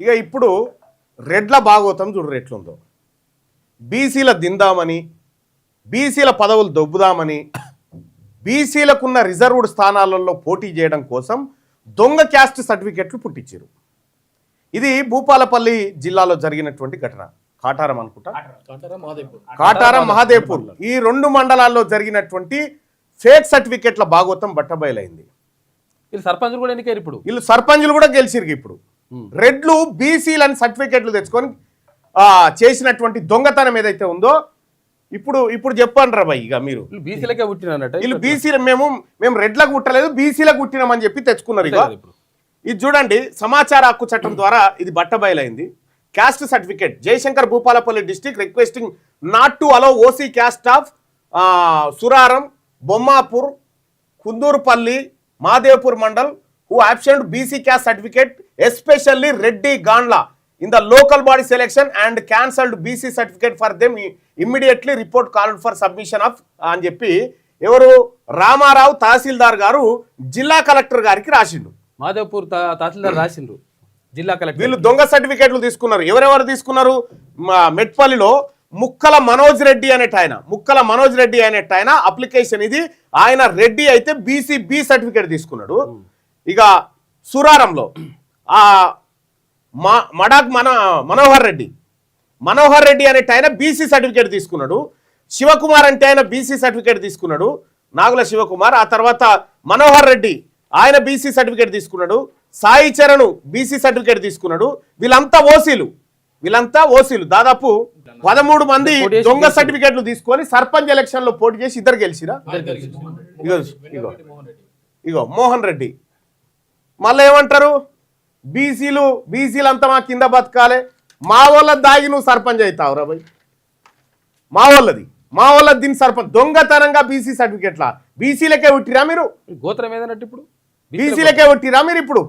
ఇక ఇప్పుడు రెడ్ల భాగవతం చూడు ఎట్లుందో. బీసీల దిందామని, బీసీల పదవులు దొబ్బుదామని, బీసీలకున్న రిజర్వ్డ్ స్థానాలలో పోటీ చేయడం కోసం దొంగ క్యాస్ట్ సర్టిఫికెట్లు పుట్టించారు. ఇది భూపాలపల్లి జిల్లాలో జరిగినటువంటి ఘటన. కాటారం అనుకుంటా, కాటారం మహాదేవ్పూర్, ఈ 2 మండలాల్లో జరిగినటువంటి ఫేక్ సర్టిఫికెట్ల భాగవతం బట్టబయలైంది. వీళ్ళు సర్పంచులు కూడా ఎన్నికారు. ఇప్పుడు వీళ్ళు సర్పంచులు కూడా గెలిచిరు. ఇప్పుడు రెడ్లు బీసీలని సర్టిఫికెట్లు తెచ్చుకొని చేసినటువంటి దొంగతనం ఏదైతే ఉందో ఇప్పుడు చెప్పండి రా భయ్. ఇక మీరు బీసీలకే పుట్టినట్టు వీళ్ళు బీసీలు మేము రెడ్లకు పుట్టలేదు బీసీలకు పుట్టినామని చెప్పి తెచ్చుకున్నారు. ఇక ఇది చూడండి, సమాచార హక్కు చట్టం ద్వారా ఇది బట్టబయలైంది. Caste certificate Jayashankar Bhupalpally district requesting not to allow OC caste of Suraram, Bommapur, Kundurupalli, Madevpur mandal who absent BC caste certificate, especially Reddy Gandla, in the local body selection and cancelled BC certificate for them. Immediately report called for submission of అని చెప్పి ఎవరు రామారావు తహసీల్దార్ గారు జిల్లా collector గారికి రాసిండు. మాదేవ్పూర్ తహసీల్దార్ రాసిండ్రు జిల్లా collector. వీళ్ళు దొంగ సర్టిఫికేట్లు తీసుకున్నారు. ఎవరెవరు తీసుకున్నారు? మెట్పల్లిలో ముక్కల మనోజ్ రెడ్డి అనేట ఆయన అప్లికేషన్ ఇది. ఆయన రెడ్డి అయితే బీసీ బి సర్టిఫికేట్ తీసుకున్నాడు. ఇక సురారంలో మడాక్ మనోహర్ రెడ్డి అనేట ఆయన బీసీ సర్టిఫికేట్ తీసుకున్నాడు. శివకుమార్ అంటే ఆయన బీసీ సర్టిఫికేట్ తీసుకున్నాడు, నాగుల శివకుమార్. ఆ తర్వాత మనోహర్ రెడ్డి ఆయన బీసీ సర్టిఫికేట్ తీసుకున్నాడు. సాయి చరణ్ బీసీ సర్టిఫికేట్ తీసుకున్నాడు. వీళ్ళంతా ఓసీలు. దాదాపు 13 మంది దొంగ సర్టిఫికేట్లు తీసుకొని సర్పంచ్ ఎలక్షన్ లో పోటీ చేసి ఇద్దరు గెలిచిరా. ఇగో మోహన్ రెడ్డి. మళ్ళీ ఏమంటారు? బీసీలంతా మా కింద బతకాలి, మా వాళ్ళ దాగి నువ్వు సర్పంచ్ అవుతావు రా భయ్. మా వాళ్ళది దీని సర్పంచ్. దొంగతనంగా బీసీ సర్టిఫికెట్లా? బీసీలకే పుట్టిరా మీరు? గోత్రం ఏదన్నట్టు ఇప్పుడు బీసీలకే పుట్టిరా మీరు ఇప్పుడు?